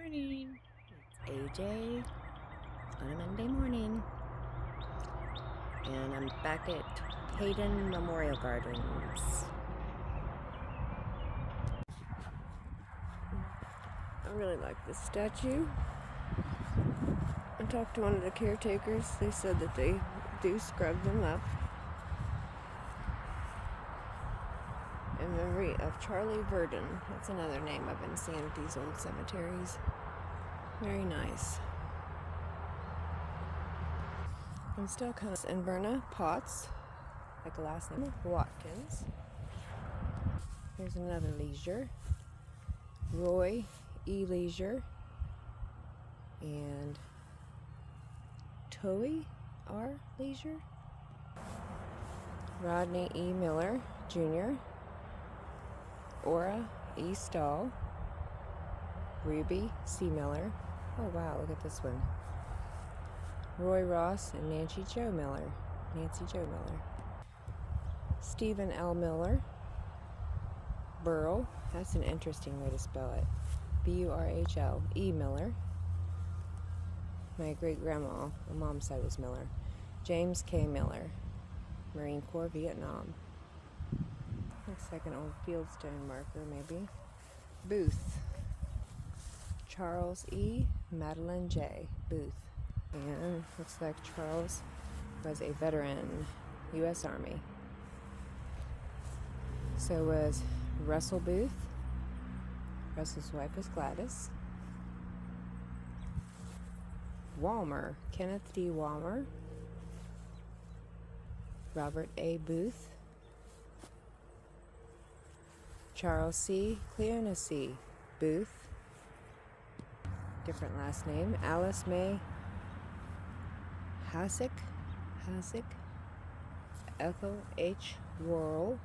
morning. It's AJ on a Monday morning, and I'm back at Paden Memorial Gardens. I really like this statue. I talked to one of the caretakers. They said that they do scrub them up in memory of Charlie Verdon. That's another name I've been seeing at these old cemeteries. Very nice. I'm still kind of in Verna Potts, like a last name, Watkins. Here's another Leisure, Roy E. Leisure, and Toey R. Leisure, Rodney E. Miller Jr., Ora E. Stahl, Ruby C. Miller. Oh wow, look at this one. Roy Ross and Nancy Jo Miller. Stephen L. Miller. Burl. That's an interesting way to spell it. B-U-R-H-L. E. Miller. My great-grandma, my mom's side was Miller. James K. Miller. Marine Corps, Vietnam. Looks like an old fieldstone marker, maybe. Booth. Charles E. Madeline J. Booth. And looks like Charles was a veteran, U.S. Army. So was Russell Booth. Russell's wife was Gladys. Walmer, Kenneth D. Walmer. Robert A. Booth. Charles C. Cleona C. Booth. Different last name. Alice May Hasek. Ethel H. Worrell.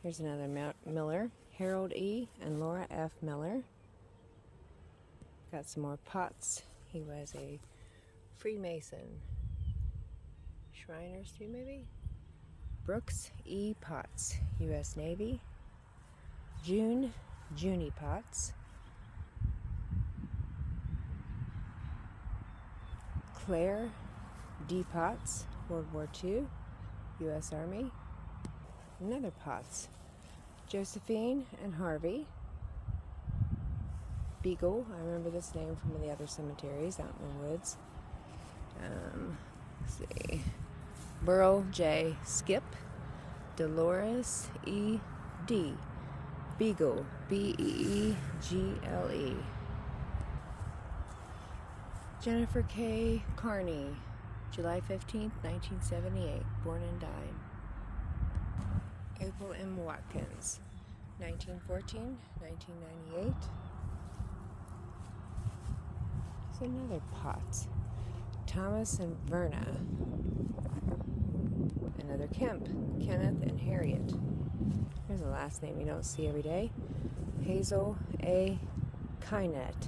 Here's another Miller. Harold E. and Laura F. Miller. Got some more Potts. He was a Freemason. Shriners too, maybe? Brooks E. Potts, U.S. Navy. Junie Potts. Claire D. Potts, World War II, U.S. Army. Another Potts. Josephine and Harvey. Beagle, I remember this name from the other cemeteries out in the woods. Let's see. Burl J. Skip. Dolores E. D. Beagle, B-E-E-G-L-E. Jennifer K. Carney, July 15th, 1978, born and died. April M. Watkins, 1914, 1998. There's another Potts. Thomas and Verna. Another Kemp, Kenneth and Harriet. Here's a last name you don't see every day. Hazel A. Kynette.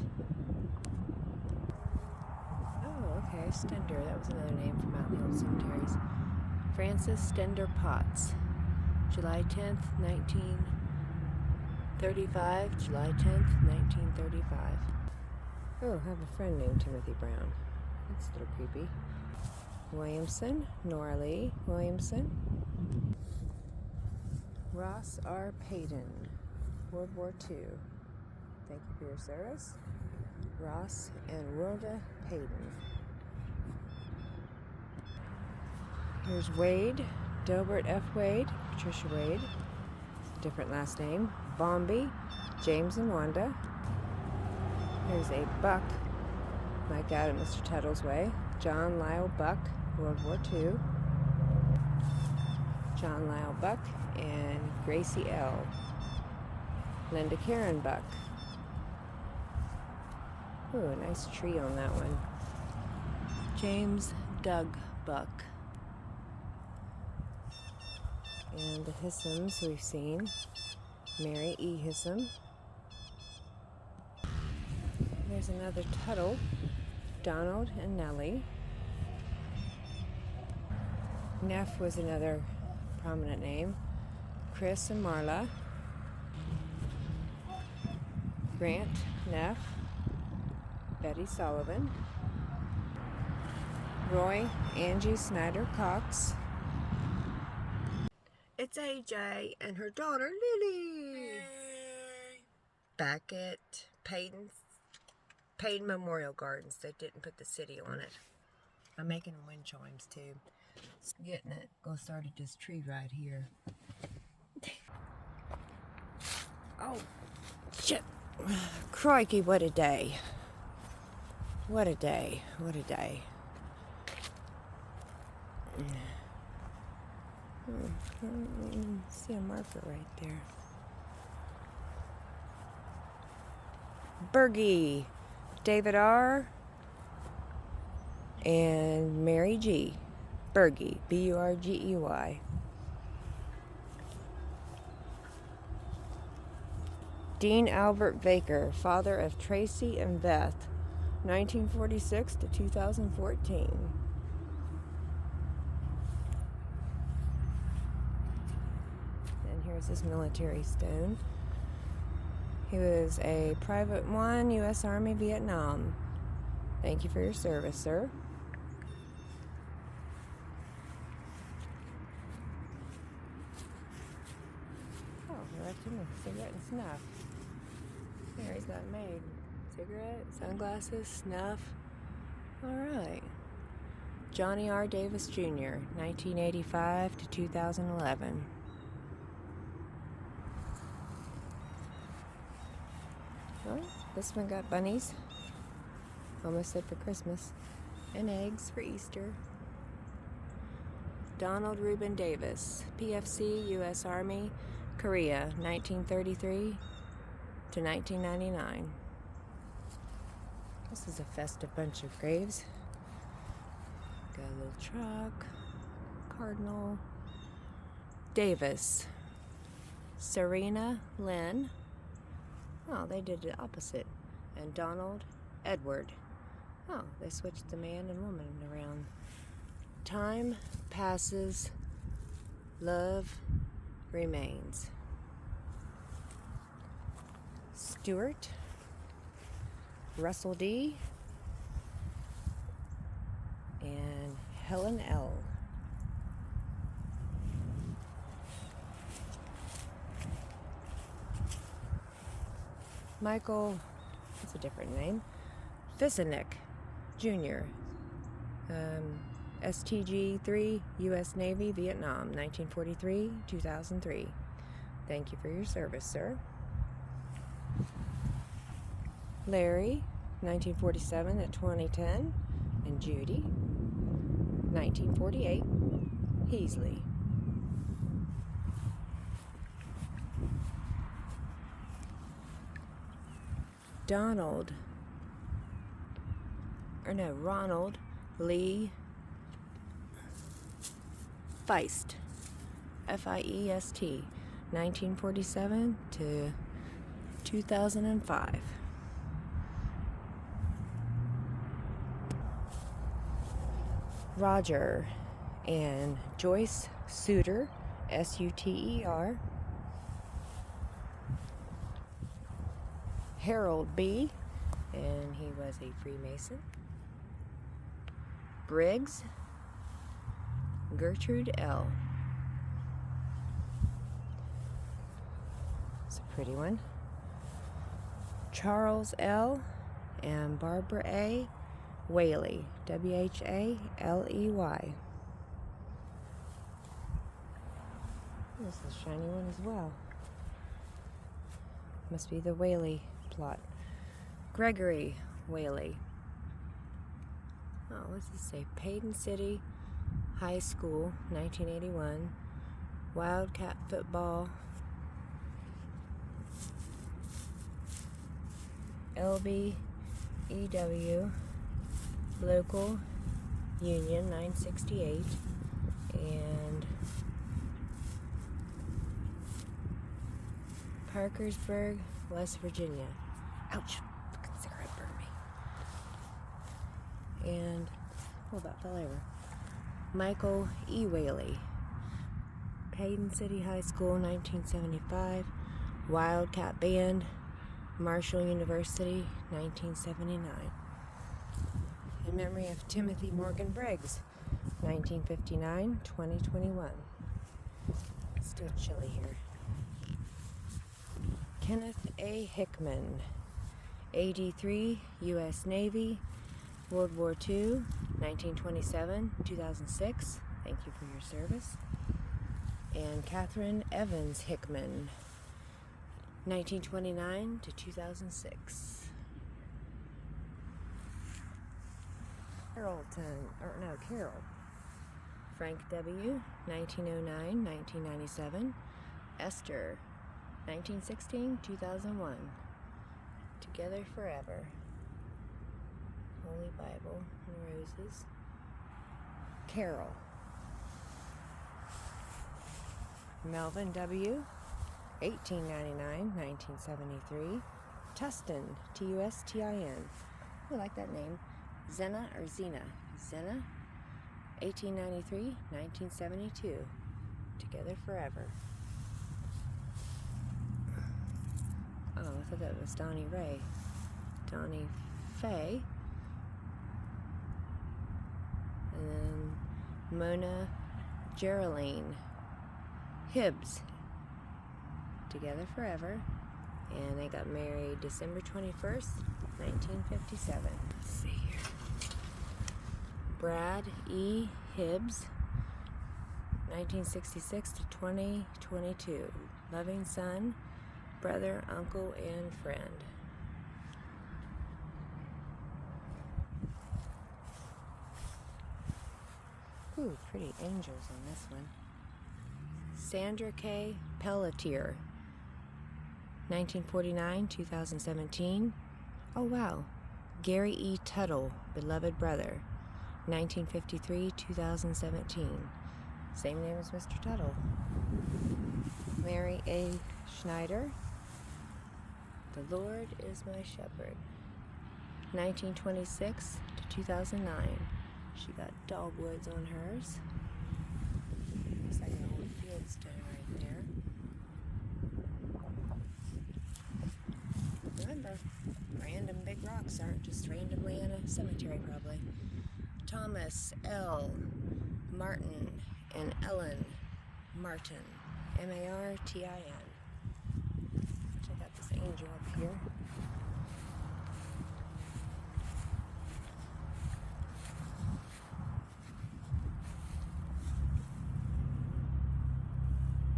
Oh, okay, Stender. That was another name from out in the old cemeteries. Francis Stender Potts. July 10th, 1935. July 10th, 1935. Oh, I have a friend named Timothy Brown. That's a little creepy. Williamson, Nora Lee Williamson. Ross R. Paden, World War II. Thank you for your service. Ross and Wilda Paden. Here's Wade, Delbert F. Wade, Patricia Wade. Different last name. Bombi, James and Wanda. Here's a Buck, like out at Mr. Tuttle's Way. John Lyle Buck, World War II. John Lyle Buck and Gracie L. Linda Karen Buck. Ooh, a nice tree on that one. James Doug Buck. And the Hissams we've seen. Mary E. Hissam. There's another Tuttle. Donald and Nellie. Neff was another prominent name. Chris and Marla. Grant Neff. Betty Sullivan. Roy, Angie Snyder Cox. It's AJ and her daughter Lily. Back at Paden Memorial Gardens. They didn't put the city on it. I'm making wind chimes too. Getting it. Gonna start at this tree right here. Oh, shit. Crikey, what a day. What a day. What a day. See a marker right there. Bergie, David R. and Mary G. Bergie, B-U-R-G-E-Y. Dean Albert Baker, father of Tracy and Beth, 1946 to 2014. And here's his military stone. He was a Private 1, U.S. Army, Vietnam. Thank you for your service, sir. Oh, he left him a cigarette and snuff. There, he's not made. Cigarette, sunglasses, snuff. All right. Johnny R. Davis Jr., 1985 to 2011. Oh, this one got bunnies. Almost said for Christmas. And eggs for Easter. Donald Reuben Davis, PFC, U.S. Army, Korea, 1933 to 1999. This is a festive bunch of graves. Got a little truck. Cardinal. Davis. Serena Lynn. Oh, they did the opposite. And Donald Edward. Oh, they switched the man and woman around. Time passes, love remains. Stuart, Russell D, and Helen L. Michael, that's a different name, Fisenik Jr., STG-3, U.S. Navy, Vietnam, 1943-2003. Thank you for your service, sir. Larry, 1947 to 2010, and Judy, 1948, Heasley. Ronald Lee Feist, F-I-E-S-T, 1947 to 2005. Roger and Joyce Suter, S-U-T-E-R. Harold B., and he was a Freemason. Briggs, Gertrude L. It's a pretty one. Charles L. and Barbara A. Whaley, W-H-A-L-E-Y. This is a shiny one as well. Must be the Whaley plot. Gregory Whaley. Oh, what's this say? Paden City High School, 1981. Wildcat football. LBEW. Local Union, 968. And Parkersburg, West Virginia. Ouch! Fucking cigarette burned me. And, well, that fell over. Michael E. Whaley. Paden City High School, 1975. Wildcat Band, Marshall University, 1979. in memory of Timothy Morgan Briggs, 1959-2021. It's still chilly here. Kenneth A. Hickman, AD-3, U.S. Navy, World War II, 1927-2006. Thank you for your service. And Catherine Evans Hickman, 1929-2006. Carol. Frank W., 1909-1997. Esther, 1916-2001. Together Forever. Holy Bible and Roses. Carol. Melvin W., 1899-1973. Tustin, T-U-S-T-I-N. I like that name. Zena or Zena? Zena, 1893-1972. Together Forever. Oh, I thought that was Donnie Ray. Donnie Faye. And then Mona Geraldine Hibbs. Together Forever. And they got married December 21st, 1957. Let's see here. Brad E. Hibbs, 1966-2022. Loving son, brother, uncle, and friend. Ooh, pretty angels on this one. Sandra K. Pelletier, 1949-2017. Oh wow. Gary E. Tuttle, beloved brother, 1953-2017. Same name as Mr. Tuttle. Mary A. Schneider, The Lord is My Shepherd, 1926-2009. She got dogwoods on hers. Looks like an old fieldstone right there. Remember, random big rocks aren't just randomly in a cemetery, probably. Thomas L. Martin and Ellen Martin, M-A-R-T-I-N. Check out this angel up here.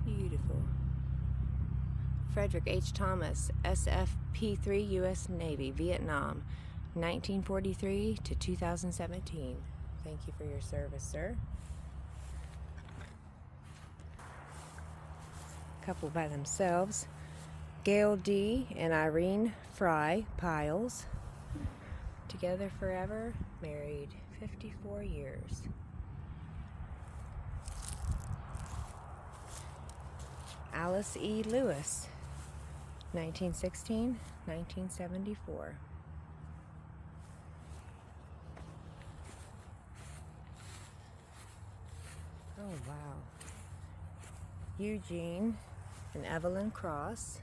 Beautiful. Frederick H. Thomas, SFP-3, U.S. Navy, Vietnam, 1943-2017. Thank you for your service, sir. Couple by themselves. Gail D. and Irene Fry Piles. Together forever, married 54 years. Alice E. Lewis, 1916-1974. Oh, wow. Eugene and Evelyn Cross.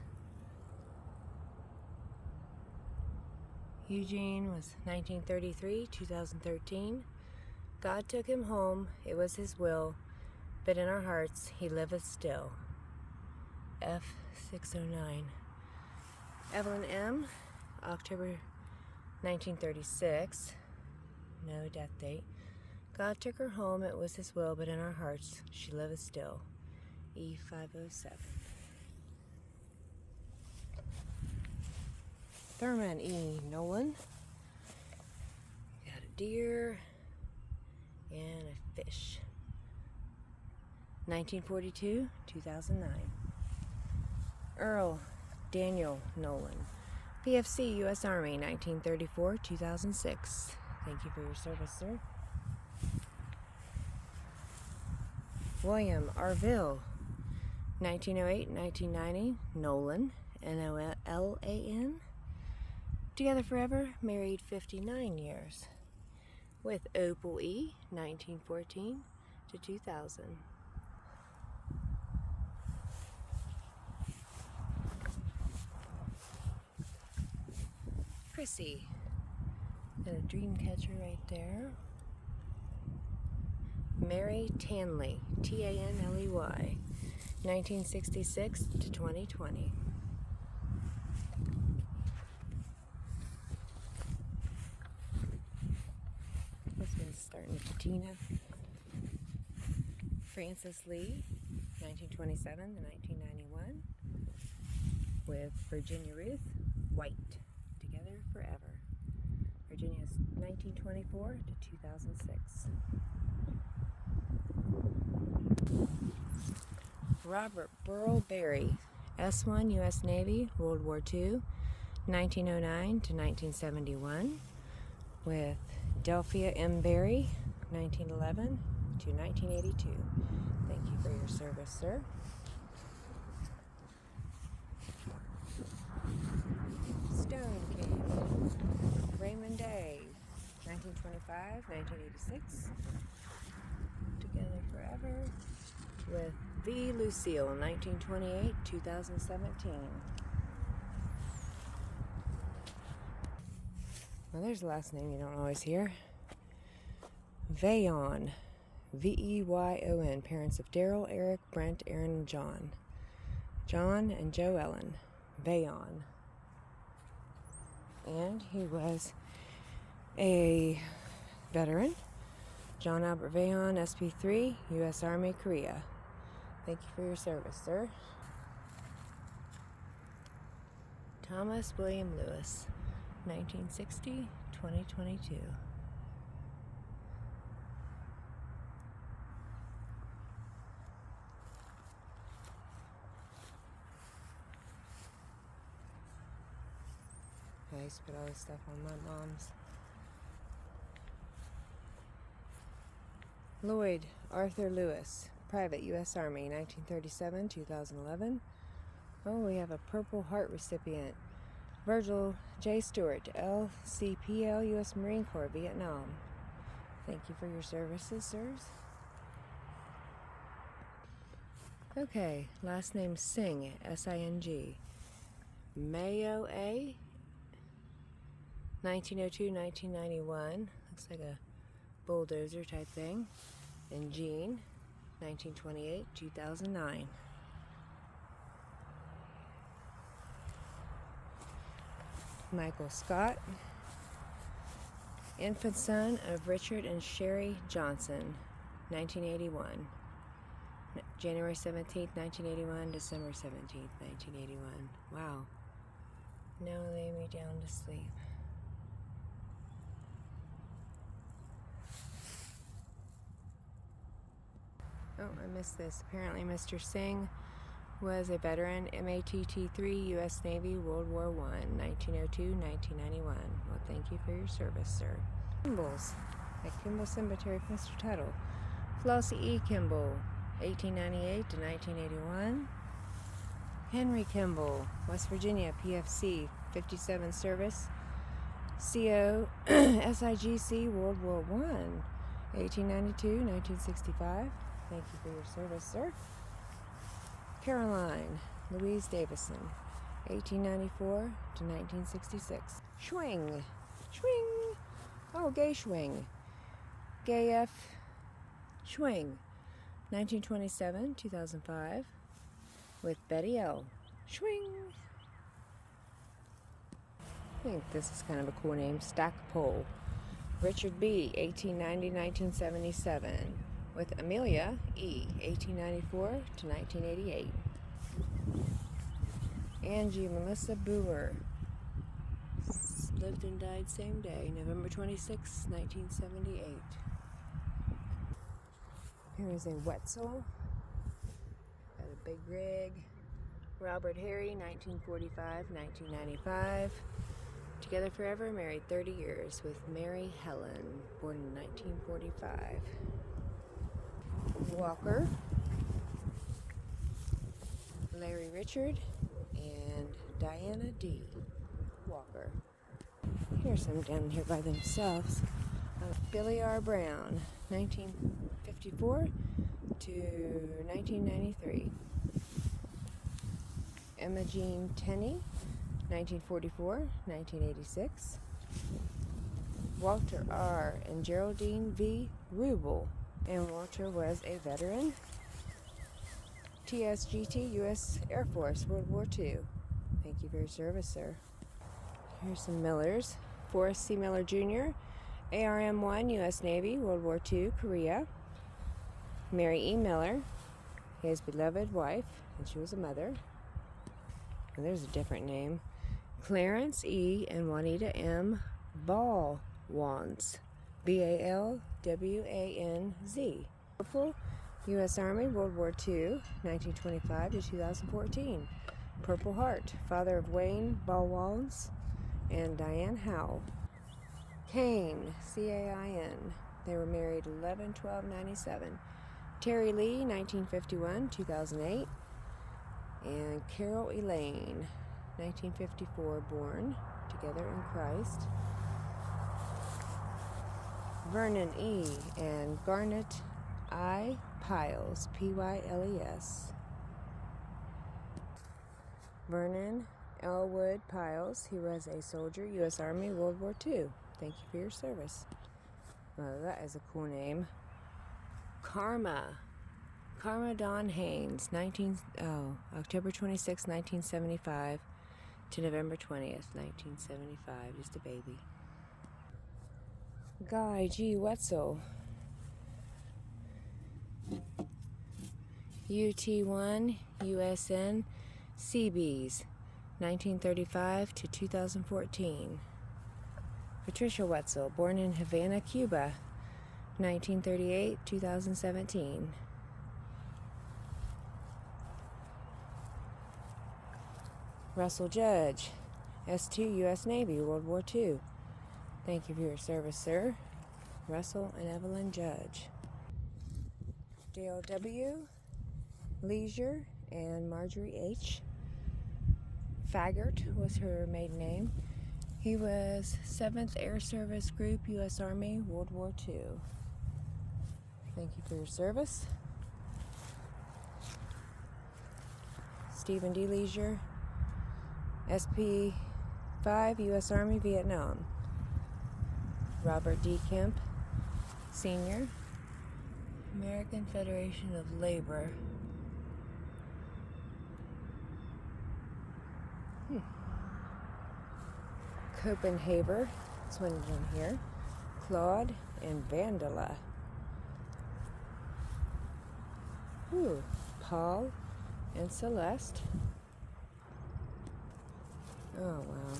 Eugene was 1933-2013. God took him home, it was his will, but in our hearts he liveth still. F609. Evelyn M., October 1936. No death date. God took her home, it was his will, but in our hearts she liveth still. E507. Thurman E. Nolan. Got a deer and a fish. 1942-2009. Earl Daniel Nolan. PFC, U.S. Army, 1934-2006. Thank you for your service, sir. William Arville, 1908-1990. Nolan, N-O-L-A-N. Together forever, married 59 years. With Opal E, 1914-2000. Chrissy Got a dream catcher right there. Mary Tanley, T-A-N-L-E-Y, 1966 to 2020. This one's starting to patina. Frances Lee, 1927 to 1991, with Virginia Ruth White, Together Forever. Virginia's 1924 to 2006. Robert Burl Berry, S1 U.S. Navy, World War II, 1909 to 1971, with Delphia M. Berry, 1911 to 1982. Thank you for your service, sir. Stone King, Raymond Day, 1925, 1986, Together Forever, with V. Lucille, 1928, 2017. Well, there's a last name you don't always hear. Veyon, V-E-Y-O-N, parents of Daryl, Eric, Brent, Aaron, and John. John and Joe Ellen. Veyon. And he was a veteran. John Albert Veyon, SP3, U.S. Army, Korea. Thank you for your service, sir. Thomas William Lewis, 1960, 2022. I used to put all this stuff on my mom's. Lloyd Arthur Lewis, Private, U.S. Army, 1937-2011. Oh, we have a Purple Heart recipient. Virgil J. Stewart, LCPL, U.S. Marine Corps, Vietnam. Thank you for your services, sirs. Okay, last name Singh, S-I-N-G. Mayo A, 1902-1991. Looks like a bulldozer type thing. And Jean, 1928-2009. Michael Scott, infant son of Richard and Sherry Johnson, 1981. January 17th, 1981, December 17th, 1981. Wow. Now lay me down to sleep. Oh, I missed this. Apparently Mr. Singh was a veteran, MATT-3, U.S. Navy, World War I, 1902-1991. Well, thank you for your service, sir. Kimball's at Kimball Cemetery for Mr. Tuttle. Flossie E. Kimball, 1898 to 1981. Henry Kimball, West Virginia, PFC, 57 service. CO, SIGC, World War I, 1892-1965. Thank you for your service, sir. Caroline Louise Davison, 1894 to 1966. Schwing. Schwing. Oh, Gay Schwing. Gay F. Schwing, 1927-2005, with Betty L. Schwing. I think this is kind of a cool name. Stackpole. Richard B., 1890-1977, with Amelia E., 1894 to 1988. Angie Melissa Brewer, lived and died same day, November 26, 1978. Here is a Wetzel, got a big rig. Robert Harry, 1945-1995. Together forever, married 30 years, with Mary Helen, born in 1945. Walker, Larry Richard, and Diana D. Walker. Here's some down here by themselves. Billy R. Brown, 1954 to 1993. Emma Jean Tenney, 1944, 1986. Walter R. and Geraldine V. Rubel. And Walter was a veteran. TSGT, U.S. Air Force, World War II. Thank you for your service, sir. Here's some Millers. Forrest C. Miller Jr., ARM-1, U.S. Navy, World War II, Korea. Mary E. Miller, his beloved wife, and she was a mother. And there's a different name. Clarence E. and Juanita M. Ballwanz, B-A-L-W-A-N-Z. U.S. Army, World War II, 1925 to 2014. Purple Heart, father of Wayne Ballwanz and Diane Howe. Cain, C-A-I-N. They were married 11/12/97. Terry Lee, 1951-2008. And Carol Elaine, 1954, born together in Christ. Vernon E. and Garnet I. Piles, P-Y-L-E-S. Vernon Elwood Piles, he was a soldier, U.S. Army, World War II. Thank you for your service. Well, that is a cool name. Karma Dawn Haynes, October 26, 1975 to November 20th, 1975. Just a baby. Guy G. Wetzel, UT1 USN Seabees, 1935 to 2014. Patricia Wetzel, born in Havana, Cuba, 1938-2017. Russell Judge, S2 U.S. Navy, World War II. Thank you for your service, sir. Russell and Evelyn Judge. Dale W. Leisure and Marjorie H. Faggart was her maiden name. He was 7th Air Service Group, U.S. Army, World War II. Thank you for your service. Stephen D. Leisure, SP-5, U.S. Army, Vietnam. Robert D. Kemp, Sr., American Federation of Labor. Copenhaver, this one down here. Claude and Vandala. Paul and Celeste. Oh, wow.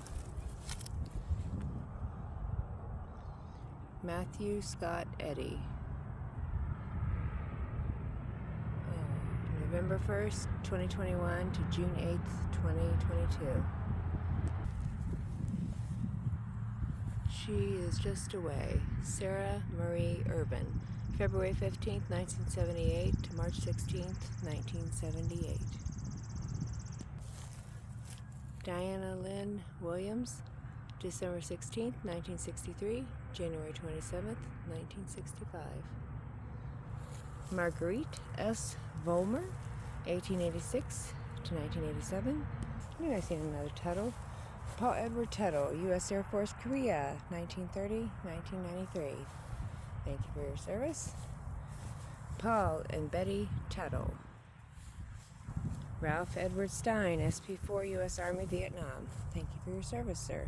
Matthew Scott Eddy. November 1st, 2021 to June 8th, 2022. She is just away. Sarah Marie Urban. February 15th, 1978 to March 16th, 1978. Diana Lynn Williams. December 16th, 1963, January 27th, 1965. Marguerite S. Vollmer, 1886 to 1987. I think I've seen another Tuttle. Paul Edward Tuttle, U.S. Air Force, Korea, 1930-1993. Thank you for your service. Paul and Betty Tuttle. Ralph Edward Stein, SP-4, U.S. Army, Vietnam. Thank you for your service, sir.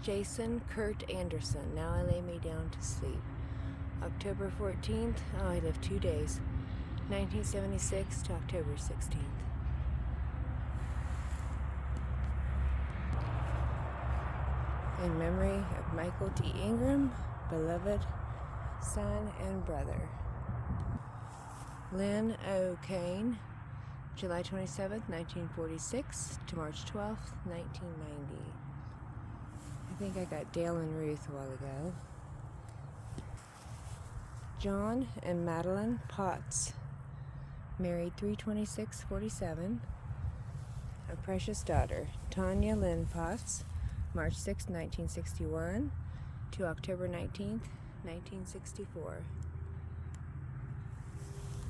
Jason Kurt Anderson, Now I Lay Me Down to Sleep. October 14th, I lived 2 days, 1976 to October 16th. In memory of Michael T. Ingram, beloved son and brother. Lynn O. Kane, July 27th, 1946 to March 12th, 1990. I think I got Dale and Ruth a while ago. John and Madeline Potts, married 3/26/47. A precious daughter, Tanya Lynn Potts, March 6, 1961 to October 19th, 1964.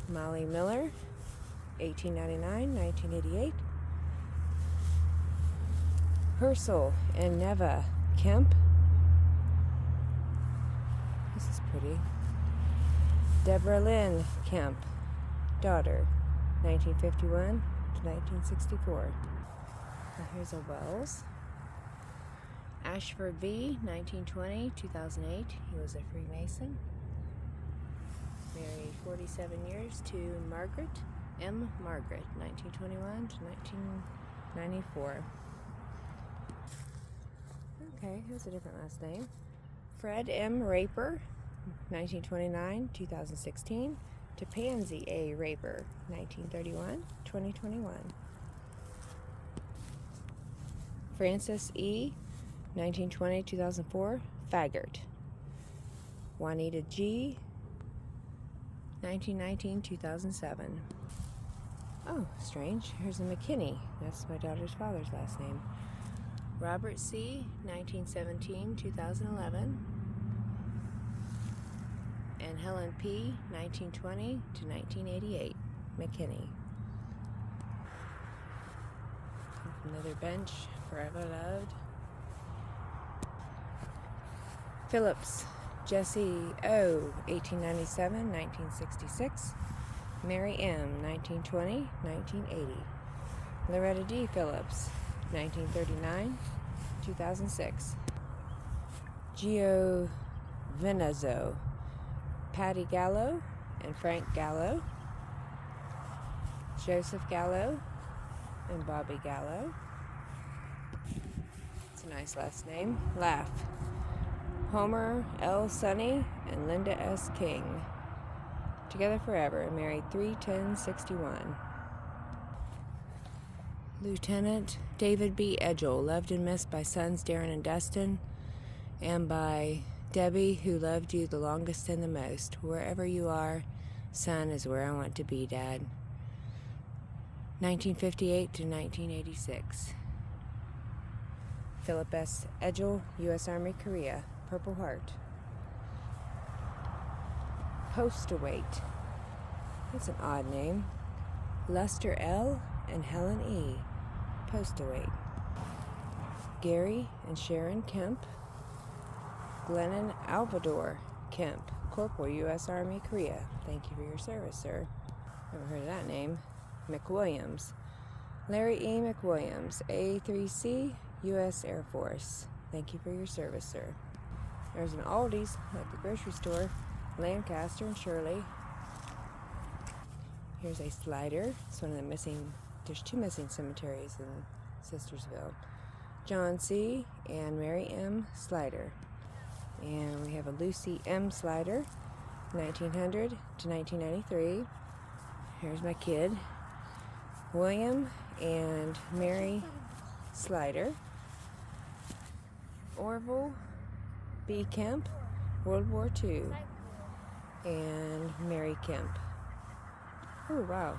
Molly Miller, 1899-1988. Herschel and Neva Kemp. This is pretty. Deborah Lynn Kemp, daughter, 1951 to 1964. Now here's a Wells. Ashford V, 1920, 2008. He was a Freemason. Married 47 years to Margaret M. Margaret, 1921 to 1994. Okay, here's a different last name. Fred M. Raper, 1929, 2016, to Pansy A. Raper, 1931, 2021. Francis E., 1920, 2004, Faggart. Juanita G., 1919, 2007. Oh, strange. Here's a McKinney. That's my daughter's father's last name. Robert C., 1917, 2011. And Helen P., 1920 to 1988, McKinney. Another bench, forever loved. Phillips, Jesse O., 1897, 1966. Mary M., 1920, 1980. Loretta D. Phillips, 1939, 2006. Gio Venazzo, Patty Gallo and Frank Gallo. Joseph Gallo and Bobby Gallo. It's a nice last name. Laugh. Homer L. Sonny and Linda S. King. Together forever, married 3/10/61. Lieutenant David B. Edgell, loved and missed by sons Darren and Dustin, and by Debbie, who loved you the longest and the most. Wherever you are, son is where I want to be, Dad. 1958 to 1986. Philip S. Edgell, U.S. Army, Korea. Purple Heart. Postawait. That's an odd name. Lester L. and Helen E. Postawait. Gary and Sharon Kemp. Glennon Alvador Kemp, Corporal, U.S. Army, Korea. Thank you for your service, sir. Never heard of that name. McWilliams. Larry E. McWilliams, A3C, U.S. Air Force. Thank you for your service, sir. There's an Aldi's at the grocery store, Lancaster and Shirley. Here's a Slider. It's one of the missing, there's 2 missing cemeteries in Sistersville. John C. and Mary M. Slider. And we have a Lucy M. Slider, 1900 to 1993. Here's my kid, William and Mary Slider. Orville B. Kemp, World War II. And Mary Kemp. Oh, wow.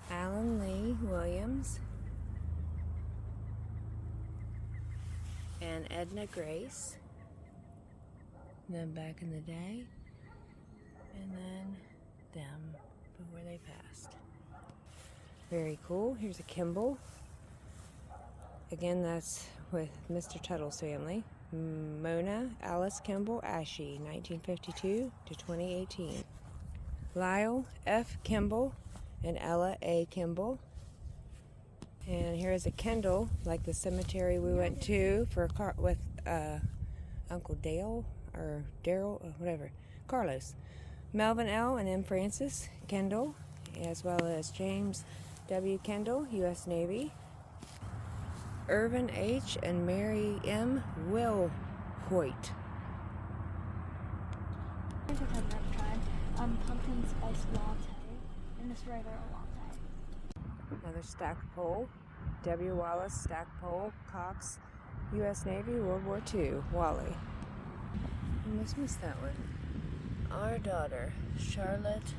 Alan Lee Williams. And Edna Grace. And then back in the day. And then them before they passed. Very cool. Here's a Kimball. Again, that's with Mr. Tuttle's family. Mona Alice Kimball Ashe, 1952 to 2018. Lyle F. Kimball and Ella A. Kimball. And here is a Kendall, like the cemetery we went to for with Uncle Dale or Daryl or whatever. Carlos. Melvin L. and M. Francis Kendall, as well as James W. Kendall, U.S. Navy. Irvin H. and Mary M. Will Hoyt. I think I've never tried pumpkin spice latte and this regular latte. Another stackpole. W. Wallace stackpole. Cox, U.S. Navy, World War II. Wally. I must miss that one. Our daughter, Charlotte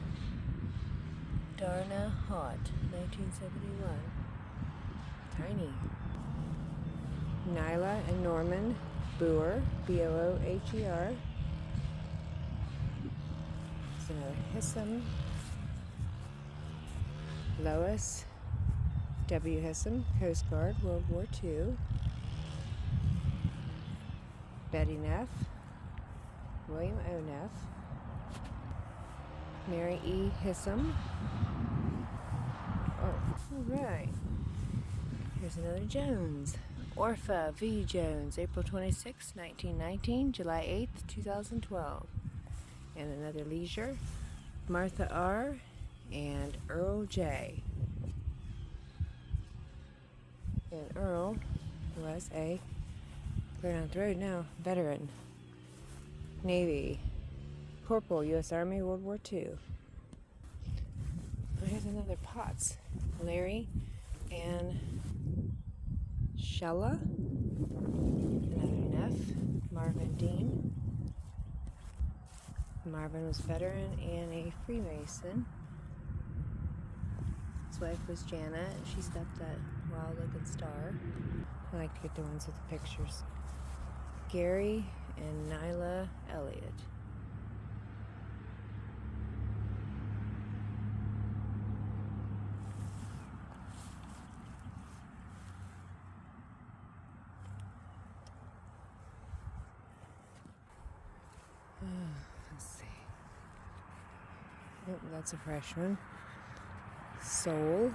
Darna Hott, 1971. Tiny. Nyla and Norman Boer, Booher. There's another Hissam. Lois W. Hissam, Coast Guard, World War II. Betty Neff, William O. Neff, Mary E. Hissam. Oh, alright. Here's another Jones. Orpha V. Jones, April 26, 1919, July 8th, 2012. And another Leisure, Martha R. and Earl J. And Earl was a, clear down the road now, veteran, Navy, Corporal, U.S. Army, World War II. Here's another Potts, Larry and Shella. Another Neff, Marvin Dean. Marvin was a veteran and a Freemason. His wife was Jana, and she's got that wild-looking star. I like to get the ones with the pictures. Gary and Nyla Elliott. Let's see. Oh, that's a fresh one. Soul.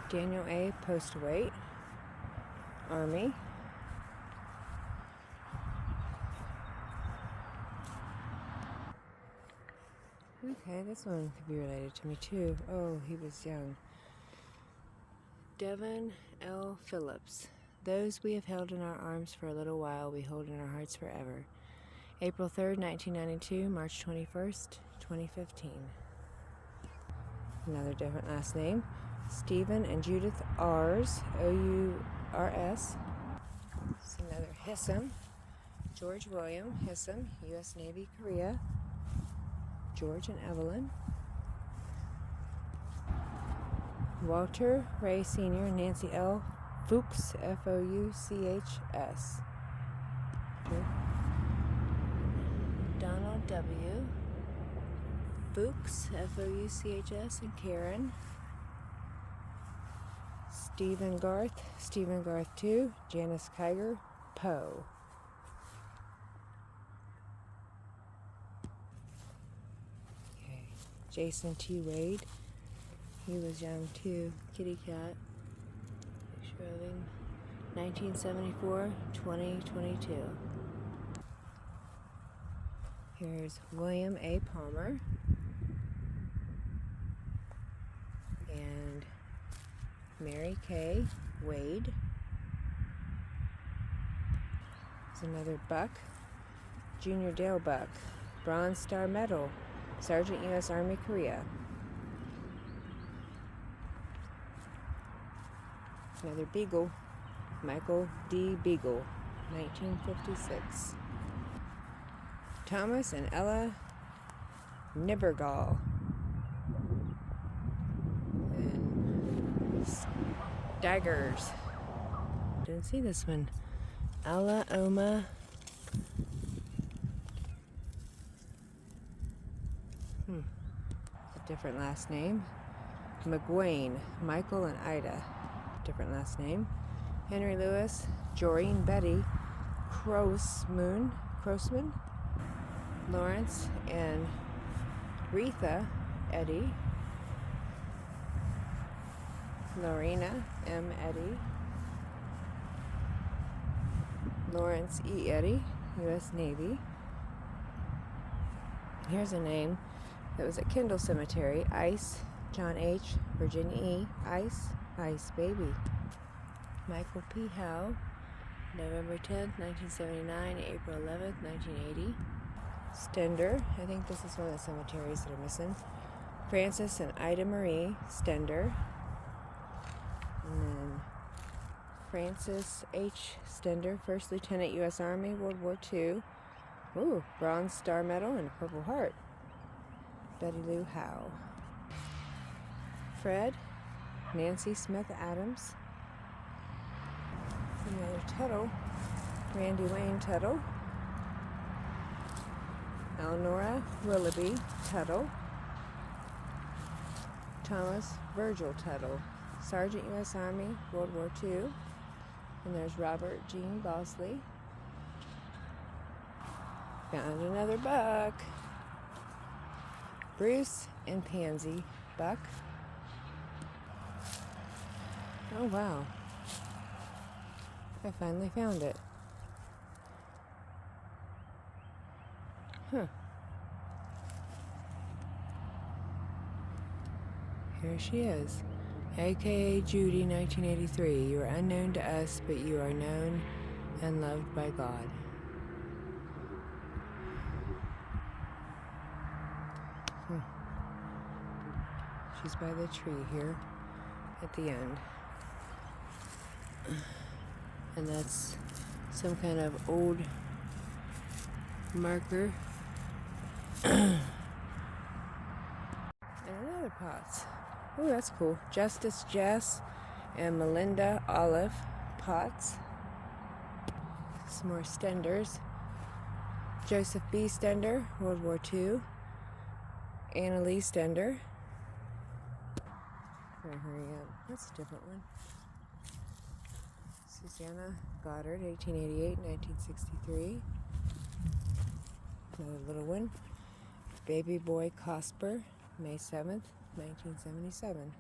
Daniel A. Postawait, Army. Okay, this one could be related to me too. Oh, he was young. Devin L. Phillips. Those we have held in our arms for a little while, we hold in our hearts forever. April 3rd, 1992, March 21st, 2015. Another different last name. Stephen and Judith Ars, O-U-R-S. It's another Hissam. George William Hissam, U.S. Navy, Korea. George and Evelyn. Walter Ray Sr. and Nancy L. Fuchs, F-O-U-C-H-S. Donald W. Fuchs, F-O-U-C-H-S, and Karen. Stephen Garth II, Janice Kiger, Poe. Okay. Jason T. Wade, he was young too, kitty cat. Picture of him, 1974, 2022. Here's William A. Palmer and Mary K. Wade. There's another Buck, Junior Dale Buck, Bronze Star Medal, Sergeant U.S. Army, Korea. Another Beagle, Michael D. Beagle, 1956. Thomas and Ella Nibergall. And Daggers. Didn't see this one. Ella Oma. A different last name. McGuane, Michael and Ida. Different last name. Henry Lewis, Joreen Betty, Crossman, Lawrence and Retha Eddie, Lorena M. Eddie, Lawrence E. Eddie, U.S. Navy. Here's a name that was at Kendall Cemetery. Ice, John H., Virginia E. Ice Baby. Michael P. Howe, November 10th, 1979, April 11th, 1980. Stender, I think this is one of the cemeteries that are missing. Francis and Ida Marie Stender. And then Francis H. Stender, First Lieutenant, U.S. Army, World War II. Ooh, Bronze Star Medal and a Purple Heart. Betty Lou Howe. Fred, Nancy Smith Adams. Another Tuttle, Randy Wayne Tuttle. Eleanora Willoughby Tuttle. Thomas Virgil Tuttle, Sergeant U.S. Army, World War II. And there's Robert Jean Bosley. Found another buck. Bruce and Pansy buck. Oh wow. I finally found it. Huh. Here she is. AKA Judy, 1983. You are unknown to us, but you are known and loved by God. She's by the tree here at the end. And that's some kind of old marker. And another pots. Oh, that's cool. Justice Jess and Melinda Olive pots. Some more Stenders. Joseph B. Stender, World War II. Anna Lee Stender. Hurry up. That's a different one. Susanna Goddard, 1888, 1963. Another little one. Baby Boy Cosper, May 7th, 1977.